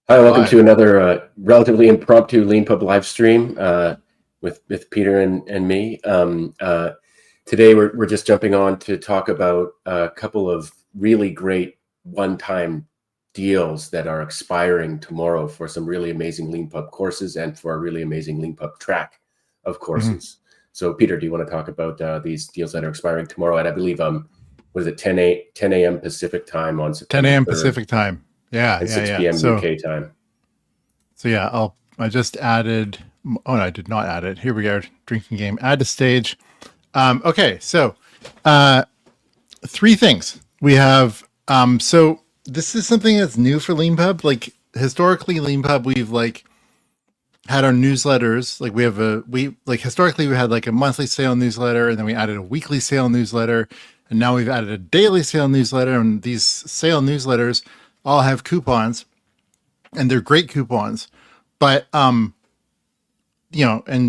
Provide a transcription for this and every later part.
Hi, welcome Live. to another relatively impromptu Leanpub Livestream with Peter and me. Today we're just jumping on to talk about a couple of really great one-time deals that are expiring tomorrow for some really amazing Leanpub courses and for a really amazing Leanpub track of courses. So Peter, do you want to talk about these deals that are expiring tomorrow? And I believe what is it, 10 a.m. Pacific time on 10 September a.m. 3rd, Pacific time. Yeah, and yeah, 6 yeah. p.m. So, UK time. so yeah, I just added. Oh, no, I did not add it. Here we go. Drinking game. Add to stage. Okay, so three things we have. So this is something that's new for Leanpub. Like historically, Leanpub, we've had our newsletters. Historically we had like a monthly sale newsletter, and then we added a weekly sale newsletter, and now we've added a daily sale newsletter. And these sale newsletters all have coupons, and they're great coupons. But and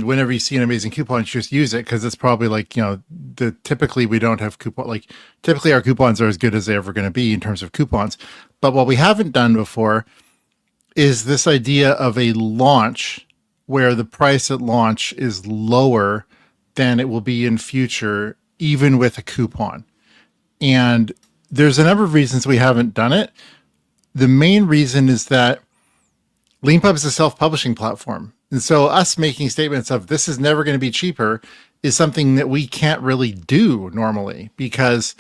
whenever you see an amazing coupon, you just use it because it's probably typically we don't have typically our coupons are as good as they're ever going to be in terms of coupons. But what we haven't done before is this idea of a launch where the price at launch is lower than it will be in future, even with a coupon. And there's a number of reasons we haven't done it. The main reason is that Leanpub is a self-publishing platform. And so us making statements of this is never going to be cheaper is something that we can't really do normally because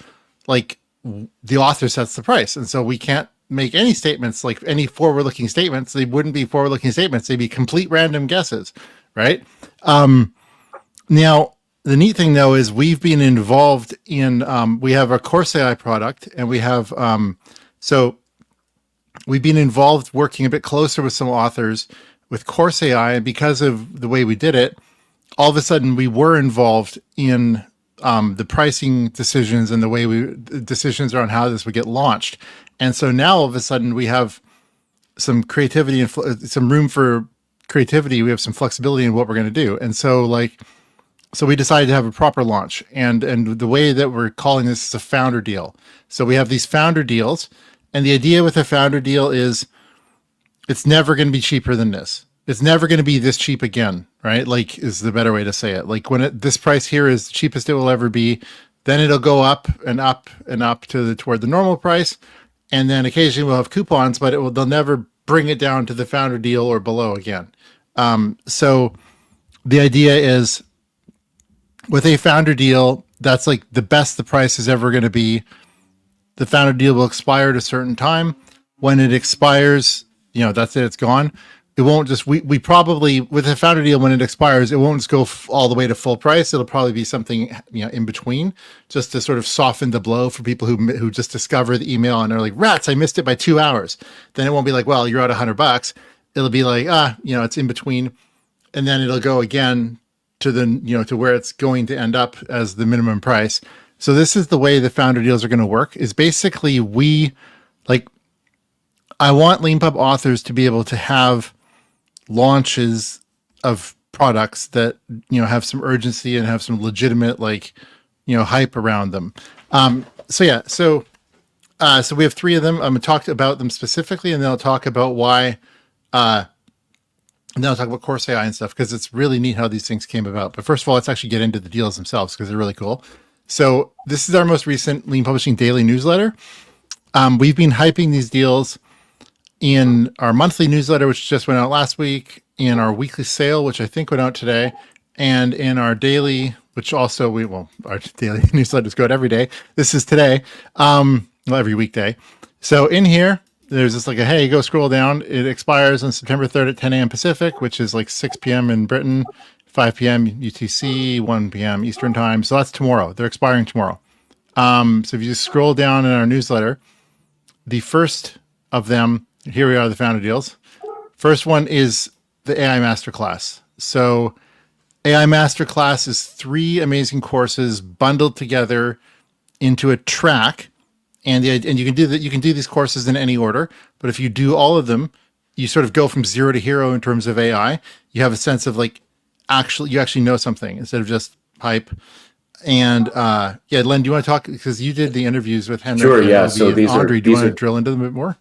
the author sets the price. And so we can't make any statements, like any forward-looking statements. They wouldn't be forward-looking statements. They'd be complete random guesses, right? Now, the neat thing though is we've been involved in, we have a Course AI product, and we have, so we've been involved working a bit closer with some authors with Course AI, and because of the way we did it, all of a sudden we were involved in the pricing decisions and the way decisions around how this would get launched. And so now all of a sudden we have some creativity and some room for creativity. We have some flexibility in what we're going to do. And so so we decided to have a proper launch, and the way that we're calling this is a founder deal. So we have these founder deals, and the idea with a founder deal is it's never going to be cheaper than this. It's never going to be this cheap again, right? Is the better way to say it. When this price here is the cheapest it will ever be, then it'll go up and up and up toward the normal price. And then occasionally we'll have coupons, but they'll never bring it down to the founder deal or below again. So the idea is with a founder deal, that's the best the price is ever going to be. The founder deal will expire at a certain time. When it expires, that's it, it's gone. It won't just, we probably, with a founder deal, when it expires, it won't just go all the way to full price. It'll probably be something, in between, just to sort of soften the blow for people who just discover the email and are like, rats, I missed it by 2 hours. Then it won't be like, well, you're out $100. It'll be like, it's in between. And then it'll go again to to where it's going to end up as the minimum price. So this is the way the founder deals are going to work, is basically I want Leanpub authors to be able to have launches of products that have some urgency and have some legitimate hype around them. So we have three of them. I'm gonna talk about them specifically, and then I'll talk about why. And then I'll talk about Course AI and stuff, because it's really neat how these things came about. But first of all, let's actually get into the deals themselves, because they're really cool. So this is our most recent Lean Publishing Daily newsletter. We've been hyping these deals in our monthly newsletter, which just went out last week, in our weekly sale, which I think went out today, and in our daily, which also our daily newsletters go out every day. This is today, every weekday. So in here, there's this hey, go scroll down. It expires on September 3rd at 10 a.m. Pacific, which is 6 p.m. in Britain, 5 p.m. UTC, 1 p.m. Eastern time. So that's tomorrow. They're expiring tomorrow. So if you just scroll down in our newsletter, the first of them, here we are, the founder deals. First one is the AI Masterclass. So AI Masterclass is 3 amazing courses bundled together into a track. And you can do that. You can do these courses in any order, but if you do all of them, you sort of go from 0 to hero in terms of AI. You have a sense of you actually know something instead of just hype. And Len, do you want to talk, because you did the interviews with Henry? Sure, yeah. So these Andre, do you want to drill into them a bit more?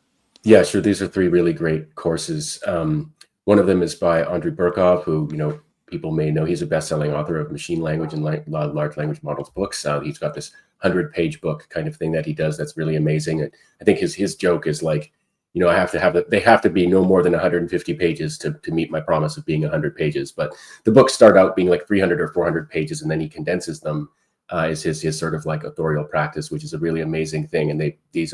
Yeah, sure. These are three really great courses. One of them is by Andrei Burkov, who, people may know. He's a best-selling author of machine language and large language models books. He's got this 100-page book kind of thing that he does that's really amazing. And I think his joke is like, they have to be no more than 150 pages to meet my promise of being 100 pages. But the books start out being like 300 or 400 pages, and then he condenses them. Is his sort of like authorial practice, which is a really amazing thing. And this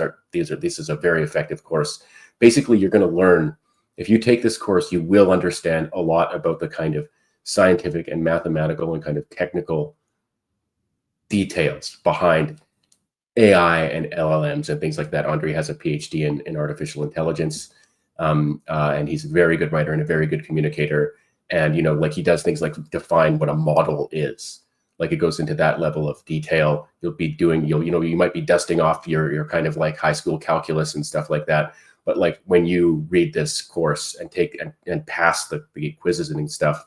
is a very effective course. Basically, you're going to learn, if you take this course, you will understand a lot about the kind of scientific and mathematical and kind of technical details behind AI and LLMs and things like that. Andre has a PhD in artificial intelligence, and he's a very good writer and a very good communicator. And like he does things like define what a model is. Like it goes into that level of detail. You'll be doing, you might be dusting off your kind of like high school calculus and stuff like that. But like when you read this course and take and pass the quizzes and stuff,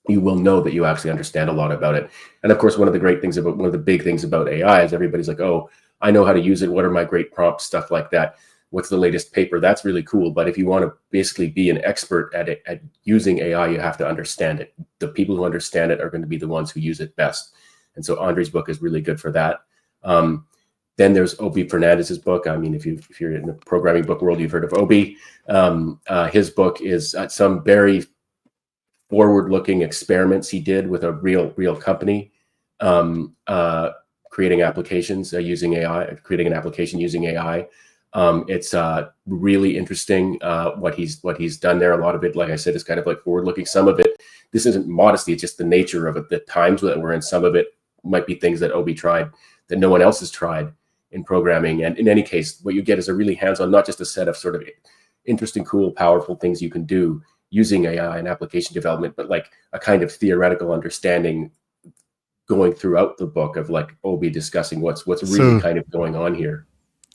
you will know that you actually understand a lot about it. And of course, one of the big things about AI is everybody's like, oh, I know how to use it. What are my great prompts? Stuff like that. What's the latest paper? That's really cool. But if you want to basically be an expert at it, at using AI, you have to understand it. The people who understand it are going to be the ones who use it best. And so Andre's book is really good for that. Then there's Obi Fernandez's book. I mean, if you're in the programming book world, you've heard of Obi. His book is some very forward-looking experiments he did with a real company, creating applications using AI, creating an application using AI. It's really interesting what he's done there. A lot of it, like I said, is kind of like forward-looking. Some of it, this isn't modesty, it's just the nature of it, the times that we're in. Some of it might be things that Obi tried that no one else has tried in programming. And in any case, what you get is a really hands-on, not just a set of sort of interesting, cool, powerful things you can do using AI and application development, but like a kind of theoretical understanding going throughout the book of like Obi discussing what's really kind of going on here.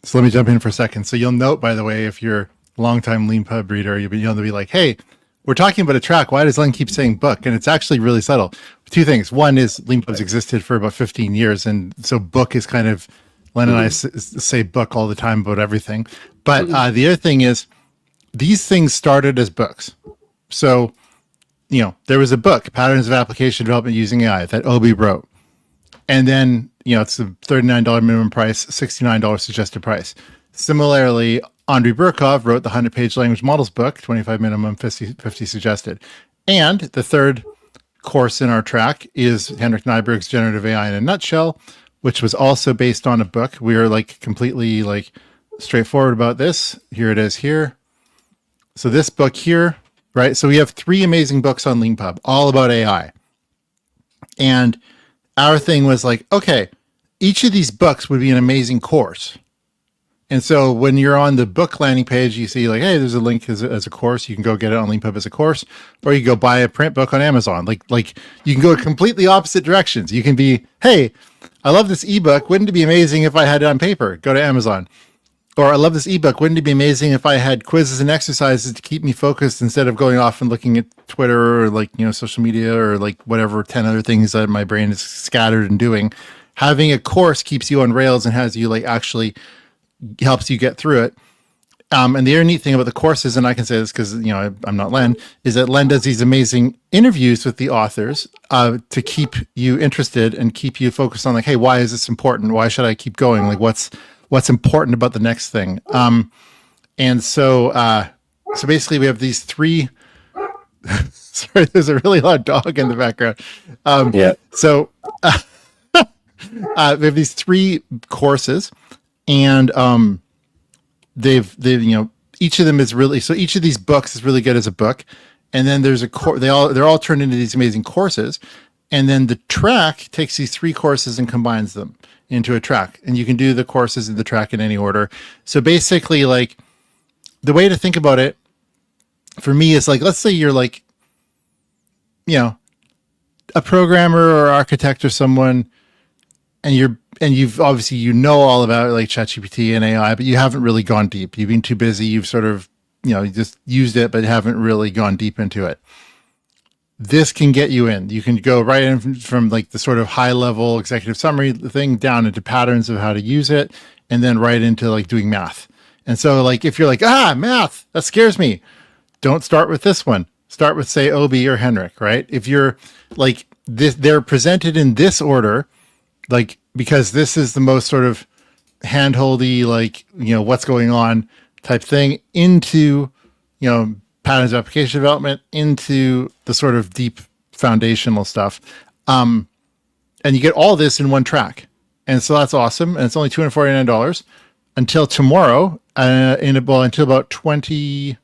So let me jump in for a second. So you'll note, by the way, if you're a longtime Leanpub reader, you'll be like, hey, we're talking about a track. Why does Len keep saying book? And it's actually really subtle. Two things. One is Leanpub's existed for about 15 years. And so book is kind of, Len and I say book all the time about everything. But the other thing is these things started as books. So, there was a book, Patterns of Application Development Using AI, that Obi wrote. And then, it's the $39 minimum price, $69 suggested price. Similarly, Andrei Burkov wrote the 100-page language models book, 25 minimum, 50 suggested. And the third course in our track is Henrik Nyberg's Generative AI in a Nutshell, which was also based on a book. We are like completely like straightforward about this. Here it is here. So this book here, right? So we have 3 amazing books on Leanpub, all about AI. And our thing was like, okay, each of these books would be an amazing course. And so when you're on the book landing page, you see like, hey, there's a link as a course. You can go get it on Leanpub as a course, or you can go buy a print book on Amazon. Like you can go completely opposite directions. You can be, hey, I love this ebook. Wouldn't it be amazing if I had it on paper? Go to Amazon. Or I love this ebook. Wouldn't it be amazing if I had quizzes and exercises to keep me focused instead of going off and looking at Twitter or like, social media or like whatever 10 other things that my brain is scattered and doing. Having a course keeps you on rails and has you like actually helps you get through it. And the other neat thing about the courses, and I can say this because, I'm not Len, is that Len does these amazing interviews with the authors to keep you interested and keep you focused on like, hey, why is this important? Why should I keep going? Like what's important about the next thing. And so basically we have these 3, sorry, there's a really loud dog in the background. So we have these 3 courses and they've each of them is really, so each of these books is really good as a book. And then there's they're all turned into these amazing courses. And then the track takes these 3 courses and combines them into a track, and you can do the courses in the track in any order. So basically, like the way to think about it for me is like, let's say you're like, a programmer or architect or someone, and you've obviously, all about like ChatGPT and AI, but you haven't really gone deep. You've been too busy. You've sort of, you just used it, but haven't really gone deep into it. This can get you in. You can go right in from like the sort of high level executive summary thing down into patterns of how to use it, and then right into like doing math. And so like, if you're like, math, that scares me, don't start with this one. Start with, say, Obi or Henrik, right? If you're like this, they're presented in this order, like, because this is the most sort of handholdy, like, what's going on type thing, into, patterns of application development, into the sort of deep foundational stuff. And you get all this in one track. And so that's awesome. And it's only $249 until tomorrow, until about 20.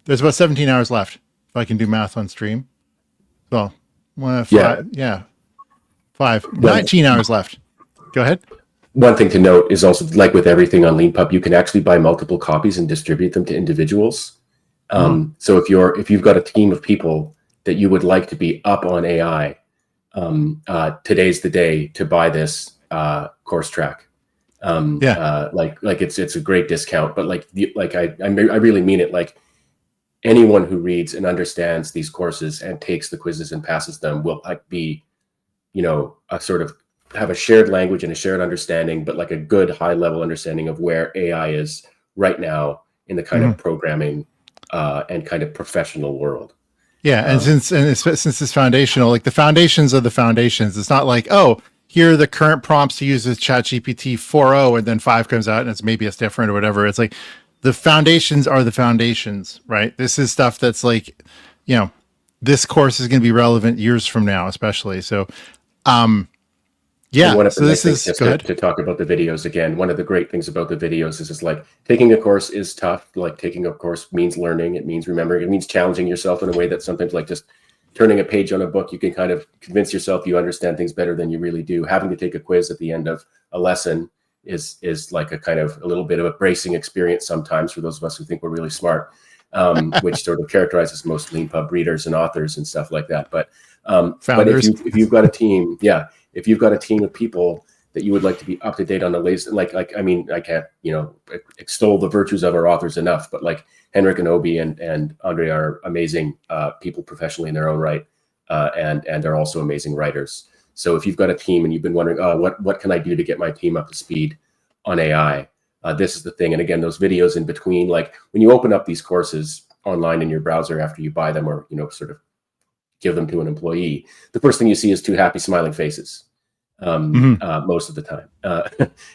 There's about 17 hours left, if I can do math on stream. So, 19 hours left. Go ahead. One thing to note is also, like with everything on Leanpub, you can actually buy multiple copies and distribute them to individuals. So if you've got a team of people that you would like to be up on AI, today's the day to buy this course track. It's a great discount, but I really mean it. Like, anyone who reads and understands these courses and takes the quizzes and passes them will be, a sort of have a shared language and a shared understanding, but like a good high level understanding of where AI is right now in the kind of programming and kind of professional world. Yeah. And since it's foundational, like the foundations of the foundations, it's not like, oh, here are the current prompts to use with ChatGPT 4.0 and then 5 comes out and it's different or whatever. It's like, the foundations are the foundations, right? This is stuff that's like, this course is going to be relevant years from now, especially. So, this is just to talk about the videos again. One of the great things about the videos is like, taking a course is tough. Like, taking a course means learning. It means remembering. It means challenging yourself in a way that sometimes, like just turning a page on a book, you can kind of convince yourself you understand things better than you really do. Having to take a quiz at the end of a lesson is like a kind of a little bit of a bracing experience sometimes for those of us who think we're really smart, which sort of characterizes most Leanpub readers and authors and stuff like that. But if you've got a team, if you've got a team of people that you would like to be up to date on the latest, I mean, I can't extol the virtues of our authors enough, but like Henrik and Obi and Andre are amazing people professionally in their own right, and they're also amazing writers. So if you've got a team and you've been wondering, what can I do to get my team up to speed on AI? This is the thing. And again, those videos in between, like when you open up these courses online in your browser after you buy them or, sort of give them to an employee, the first thing you see is 2 happy smiling faces most of the time,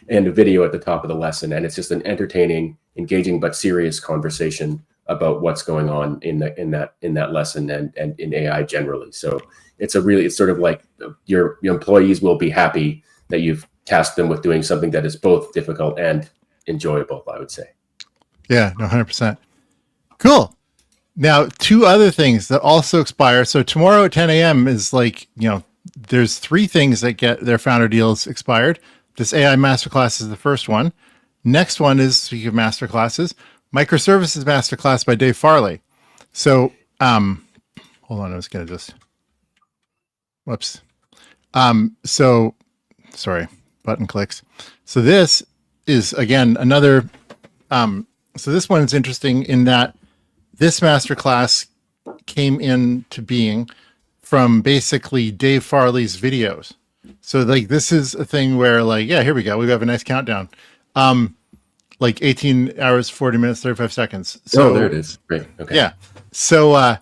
and a video at the top of the lesson. And it's just an entertaining, engaging, but serious conversation about what's going on in that lesson and in AI generally. So it's sort of like your employees will be happy that you've tasked them with doing something that is both difficult and enjoyable, I would say. Yeah, no, 100%. Cool. Now, 2 other things that also expire. So tomorrow at 10 a.m. is like, there's 3 things that get their founder deals expired. This AI Masterclass is the first one. Next one is, speaking of masterclasses, Microservices Masterclass by Dave Farley. So, hold on, I was going to just, whoops. Sorry, button clicks. So this is, again, another, so this one is interesting in that this masterclass came into being from basically Dave Farley's videos. So like, this is a thing where like, yeah, here we go. We have a nice countdown. Like 18 hours, 40 minutes, 35 seconds. So, there it is. Great. Okay. Yeah. So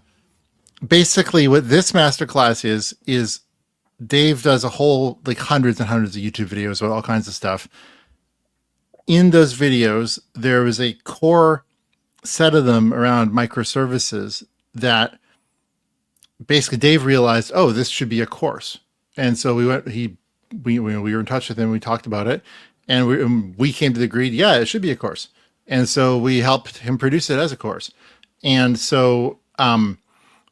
basically what this masterclass is Dave does a whole, like hundreds and hundreds of YouTube videos with all kinds of stuff. In those videos, there was a core set of them around microservices that basically Dave realized, oh, this should be a course. And so we were in touch with him. We talked about it. And we came to the agreed, yeah, it should be a course. And so we helped him produce it as a course. And so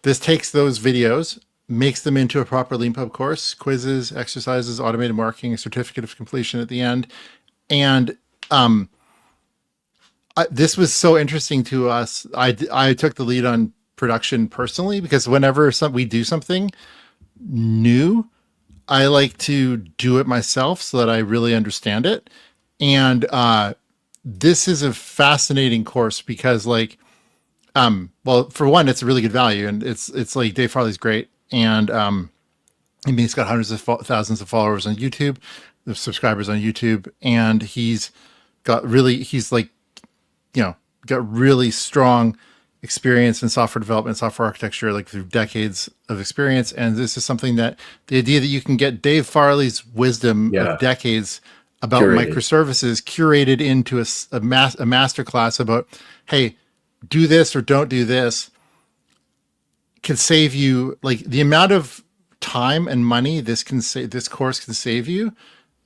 this takes those videos, makes them into a proper Leanpub course, quizzes, exercises, automated marking, a certificate of completion at the end. And this was so interesting to us. I took the lead on production personally, because whenever we do something new, I like to do it myself so that I really understand it. And this is a fascinating course because like, well, for one, it's a really good value, and it's like Dave Farley's great. And I mean, he's got hundreds of thousands of followers on YouTube, subscribers on YouTube, and he's he's like, got really strong experience in software development, software architecture, like through decades of experience. And this is something that the idea that you can get Dave Farley's wisdom of decades about microservices curated into a masterclass about, hey, do this or don't do this, can save you, like, the amount of time and money this course can save you.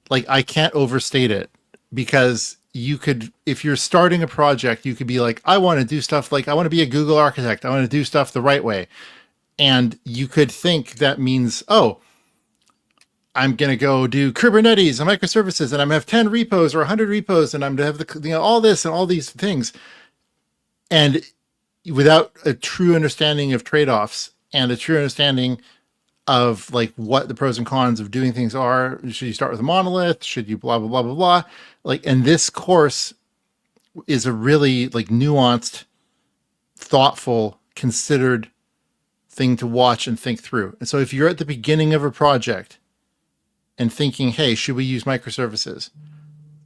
Like, I can't overstate it, because you could, if you're starting a project, you could be like, I want to do stuff, like, I want to be a Google architect, I want to do stuff the right way. And you could think that means, oh, I'm going to go do Kubernetes and microservices, and I'm going to have 10 repos or 100 repos, and I'm going to have all this and all these things. And without a true understanding of trade-offs and a true understanding of, like, what the pros and cons of doing things are. Should you start with a monolith? Should you blah, blah, blah, blah, blah? Like, and this course is a really, like, nuanced, thoughtful, considered thing to watch and think through. And so if you're at the beginning of a project and thinking, hey, should we use microservices?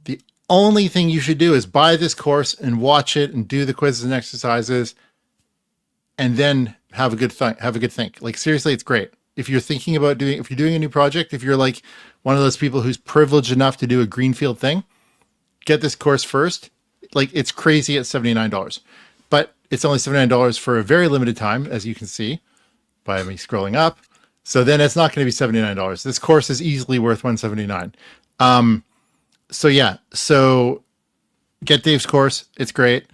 The only thing you should do is buy this course and watch it and do the quizzes and exercises, and then have a good think. Like, seriously, it's great. If you're thinking about if you're doing a new project, if you're like one of those people who's privileged enough to do a greenfield thing, get this course first. Like, it's crazy at $79, but it's only $79 for a very limited time, as you can see by me scrolling up. So then it's not going to be $79. This course is easily worth $179. So yeah, so get Dave's course. It's great.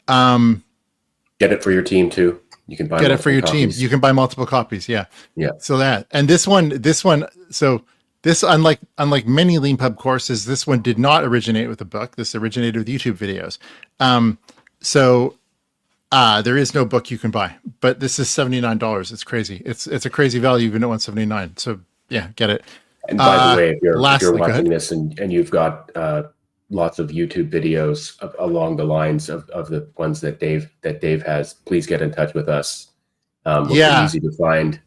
Get it for your team too. You can buy get it for your team. You can buy multiple copies. Yeah. Yeah. So that, and this one, so this, unlike many Leanpub courses, this one did not originate with a book. This originated with YouTube videos. There is no book you can buy, but this is $79. It's crazy. It's a crazy value even at $179. So yeah, get it. And by the way, if you're watching this and you've got lots of YouTube videos along the lines of the ones that Dave has, please get in touch with us. We're easy to find.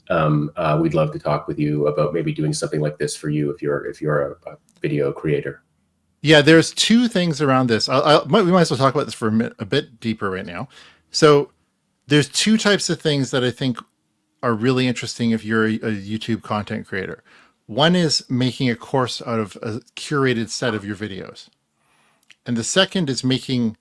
We'd love to talk with you about maybe doing something like this for you if you're a video creator. Yeah, there's two things around this. We might as well talk about this for a bit deeper right now. So there's two types of things that I think are really interesting if you're a YouTube content creator. One is making a course out of a curated set of your videos. And the second is making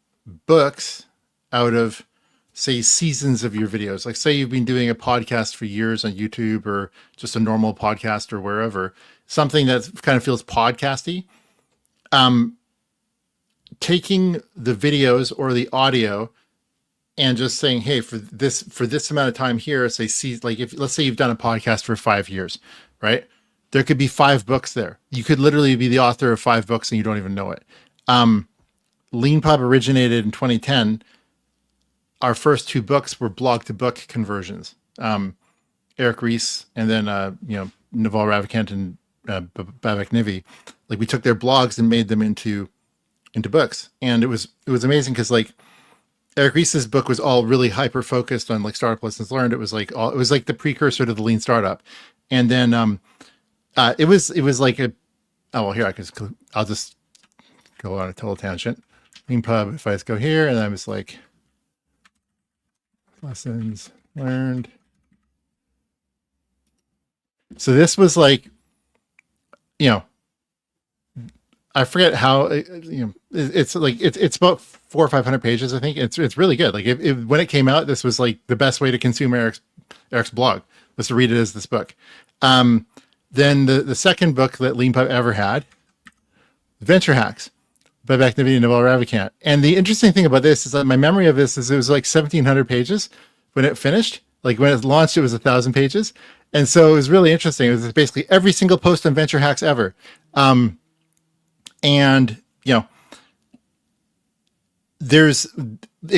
books out of, say, seasons of your videos. Like, say you've been doing a podcast for years on YouTube, or just a normal podcast or wherever, something that kind of feels podcasty. Taking the videos or the audio and just saying, hey, for this amount of time here, say, like, if let's say you've done a podcast for 5 years, right? There could be 5 books there. You could literally be the author of 5 books and you don't even know it. Leanpub originated in 2010. Our first 2 books were blog-to-book conversions. Eric Ries and then Naval Ravikant and Babak Nivi. Like, we took their blogs and made them into books, and it was amazing because, like, Eric Ries's book was all really hyper focused on, like, startup lessons learned. It was like the precursor to the Lean Startup, and then it was like I'll just go on a total tangent. Leanpub, if I just go here and I'm just like lessons learned. So this was like, I forget how, it's like, it's about 400 or 500 pages. I think it's really good. Like, when it came out, this was like the best way to consume Eric's blog, was to read it as this book. Then the second book that Leanpub ever had, Venture Hacks, by Babak Nivi and Naval Ravikant. And the interesting thing about this is that my memory of this is it was like 1,700 pages when it finished. Like, when it launched, it was 1,000 pages. And so it was really interesting. It was basically every single post on Venture Hacks ever. It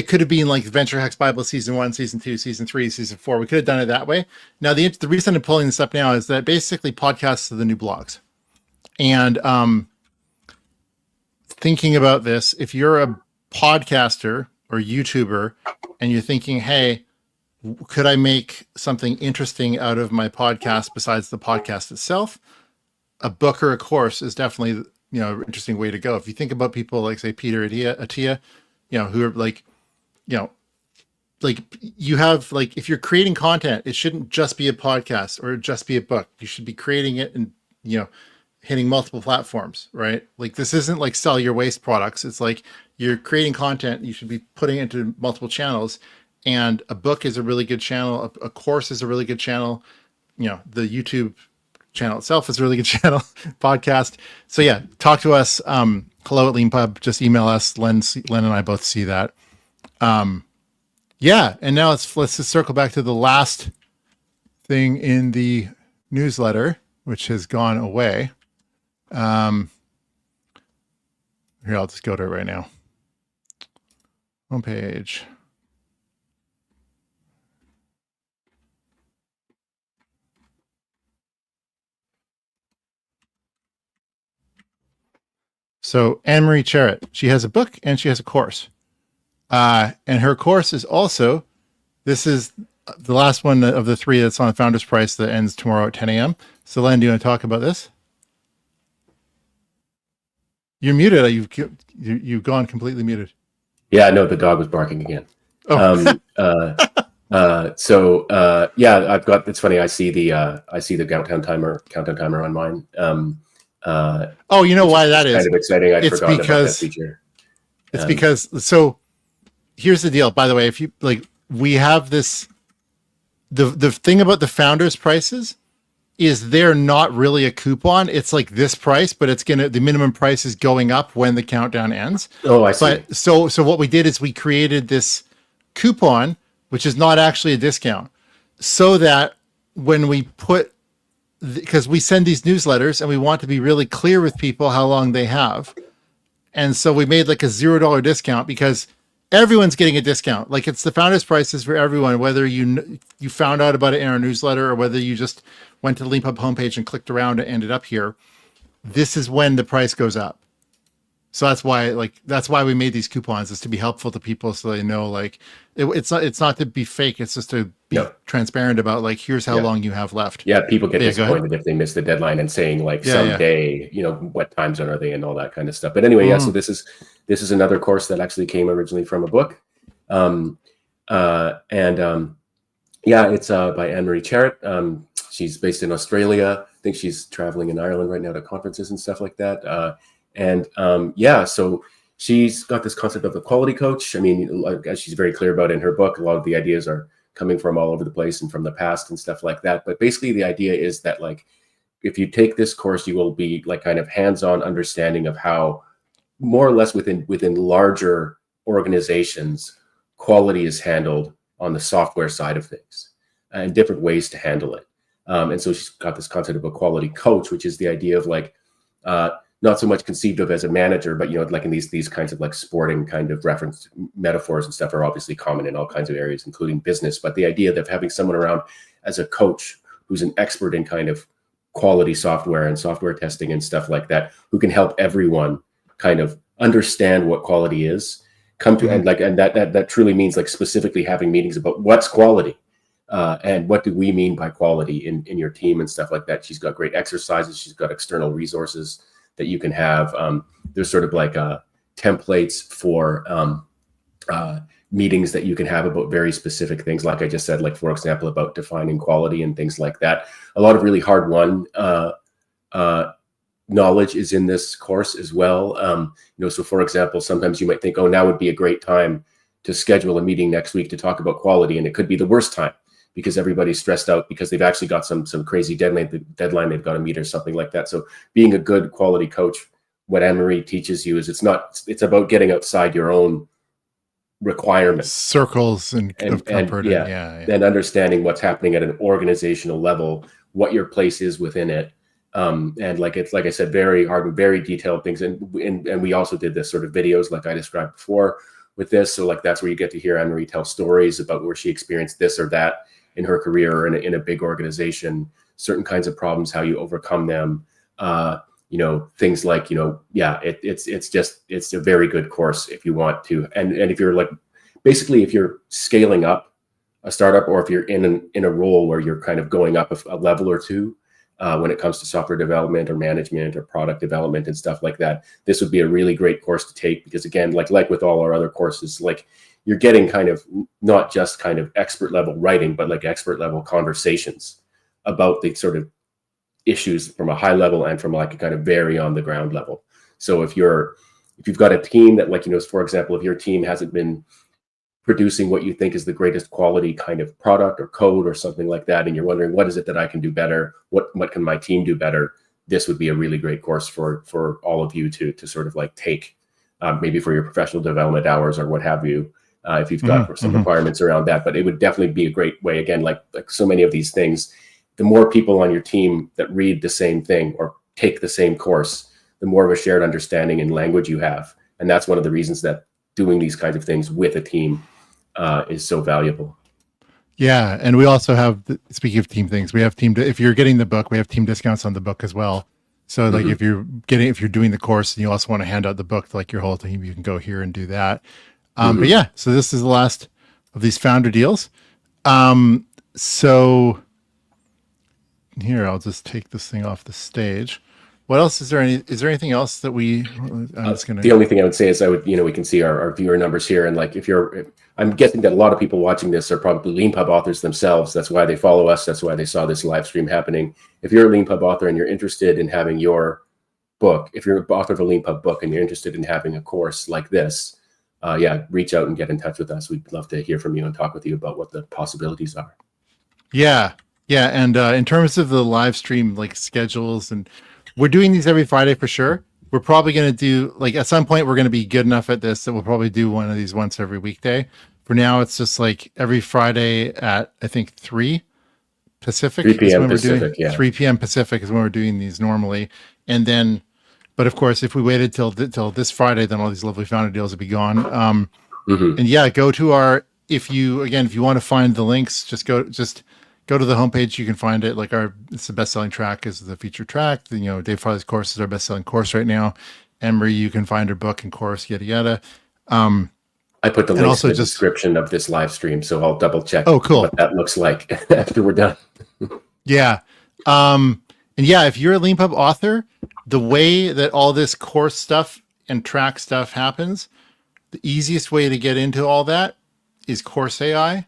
could have been like Venture Hacks Bible season 1, season 2, season 3, season 4. We could have done it that way. Now, the reason I'm pulling this up now is that basically podcasts are the new blogs. And thinking about this, if you're a podcaster or YouTuber and you're thinking, hey, could I make something interesting out of my podcast besides the podcast itself? A book or a course is definitely interesting way to go. If you think about people like, say, Peter Attia, who are like, like you have, like, if you're creating content, it shouldn't just be a podcast or just be a book. You should be creating it and, hitting multiple platforms, right? Like, this isn't like sell your waste products. It's like you're creating content. You should be putting it into multiple channels, and a book is a really good channel. A course is a really good channel. The YouTube channel itself is a really good channel, podcast. So yeah, talk to us. Hello at Leanpub. Just email us. Len and I both see that. Yeah, and now let's just circle back to the last thing in the newsletter, which has gone away. Here, I'll just go to it right now. Homepage. So Anne-Marie Charrett, she has a book and she has a course. And her course is also, this is the last one of the three that's on Founders Price that ends tomorrow at 10 a.m. So Len, do you want to talk about this? You're muted. You've gone completely muted. Yeah, no, the dog was barking again. Oh. Yeah, I've got. It's funny. I see the countdown timer on mine. Oh, you know why that is? Kind of exciting. I'd forgotten about that feature. It's because, so here's the deal. By the way, if you like, we have this. The thing about the founders prices is they're not really a coupon. It's like this price, but the minimum price is going up when the countdown ends. Oh, I see. But so what we did is we created this coupon, which is not actually a discount, so that when we because we send these newsletters and we want to be really clear with people how long they have. And so we made like a $0 discount because everyone's getting a discount. Like, it's the founders prices for everyone, whether you found out about it in our newsletter or whether you just went to the Leanpub homepage and clicked around and ended up here. This is when the price goes up. So that's why we made these coupons, is to be helpful to people so they know, like, it's not to be fake. It's just to be transparent about, like, here's how long you have left. Yeah, people get disappointed if they miss the deadline and saying, like, someday, what time zone are they and all that kind of stuff. But anyway, so this is another course that actually came originally from a book. It's by Anne-Marie Charrett. She's based in Australia. I think she's traveling in Ireland right now to conferences and stuff like that. So she's got this concept of a quality coach. I mean, as she's very clear about in her book, a lot of the ideas are coming from all over the place and from the past and stuff like that. But basically the idea is that, like, if you take this course, you will be like kind of hands-on understanding of how, more or less within larger organizations, quality is handled on the software side of things and different ways to handle it. And so she's got this concept of a quality coach, which is the idea of, like, not so much conceived of as a manager, but, like, in these kinds of, like, sporting kind of reference metaphors and stuff are obviously common in all kinds of areas, including business. But the idea of having someone around as a coach who's an expert in kind of quality software and software testing and stuff like that, who can help everyone kind of understand what quality is, come to, and that truly means, like, specifically having meetings about what's quality. And what do we mean by quality in your team and stuff like that. She's got great exercises. She's got external resources that you can have. There's sort of like templates for meetings that you can have about very specific things. Like I just said, like, for example, about defining quality and things like that. A lot of really hard-won knowledge is in this course as well. So for example, sometimes you might think, oh, now would be a great time to schedule a meeting next week to talk about quality. And it could be the worst time, because everybody's stressed out because they've actually got some crazy deadline they've got to meet or something like that. So being a good quality coach, what Anne-Marie teaches you is it's about getting outside your own requirements, circles and comfort, and understanding what's happening at an organizational level, what your place is within it. And like I said, very hard and very detailed things. And we also did this sort of videos like I described before with this. So, like, that's where you get to hear Anne-Marie tell stories about where she experienced this or that in her career or in a big organization, certain kinds of problems, how you overcome them, things like, it's a very good course if you want to. And if you're, like, basically if you're scaling up a startup, or if you're in a role where you're kind of going up a level or two, when it comes to software development or management or product development and stuff like that. This would be a really great course to take, because again, like with all our other courses, like you're getting kind of not just kind of expert level writing, but like expert level conversations about the sort of issues from a high level and from like a kind of very on the ground level. So if you've got a team that, like, for example, if your team hasn't been producing what you think is the greatest quality kind of product or code or something like that, and you're wondering, what is it that I can do better? What can my team do better? This would be a really great course for all of you to sort of like take, maybe for your professional development hours or what have you, if you've got some requirements around that. But it would definitely be a great way, again, like so many of these things, the more people on your team that read the same thing or take the same course, the more of a shared understanding and language you have. And that's one of the reasons that doing these kinds of things with a team is so valuable. Yeah, and we also have, speaking of team things, we have if you're getting the book, we have team discounts on the book as well. So like if you're doing the course and you also want to hand out the book to like your whole team, you can go here and do that. But yeah, so this is the last of these founder deals. So here, I'll just take this thing off the stage. What else is there? Is there anything else that the only thing I would say is we can see our viewer numbers here. And like, I'm guessing that a lot of people watching this are probably Leanpub authors themselves. That's why they follow us. That's why they saw this live stream happening. If you're a Leanpub author and you're interested in having your book, if you're an author of a Leanpub book and you're interested in having a course like this, reach out and get in touch with us. We'd love to hear from you and talk with you about what the possibilities are. Yeah. And in terms of the live stream, like schedules, and we're doing these every Friday for sure. We're probably going to do, like, at some point, we're going to be good enough at this that we'll probably do one of these once every weekday. For now, it's just like every Friday at, I think, 3 Pacific. 3 p.m. Pacific, yeah. 3 p.m. Pacific is when we're doing these normally. And then, but of course, if we waited till this Friday, then all these lovely founder deals would be gone. And yeah, go to our, if you want to find the links, just go to the homepage. You can find it. Like it's the best-selling track is the featured track. Dave Farley's course is our best-selling course right now. Emery, you can find her book and course, yada yada. I put the links in the description of this live stream, so I'll double check. Oh, cool. What that looks like after we're done. Yeah. And yeah, if you're a Leanpub author, the way that all this course stuff and track stuff happens, the easiest way to get into all that is Course AI.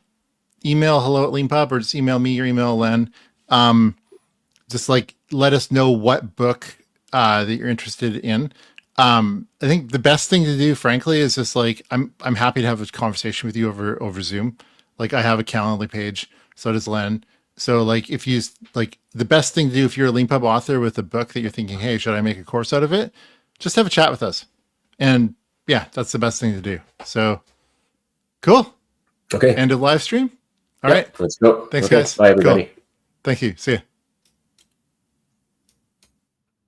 Email hello@Leanpub, or just email me or email Len. Just like let us know what book that you're interested in. I think the best thing to do, frankly, is just like I'm happy to have a conversation with you over Zoom. Like I have a Calendly page, so does Len. So like if you like, the best thing to do if you're a Leanpub author with a book that you're thinking, hey, should I make a course out of it? Just have a chat with us. And yeah, that's the best thing to do. So cool. Okay. End of live stream. All right. Let's go. Thanks, guys. Bye, everybody. Cool. Thank you. See ya.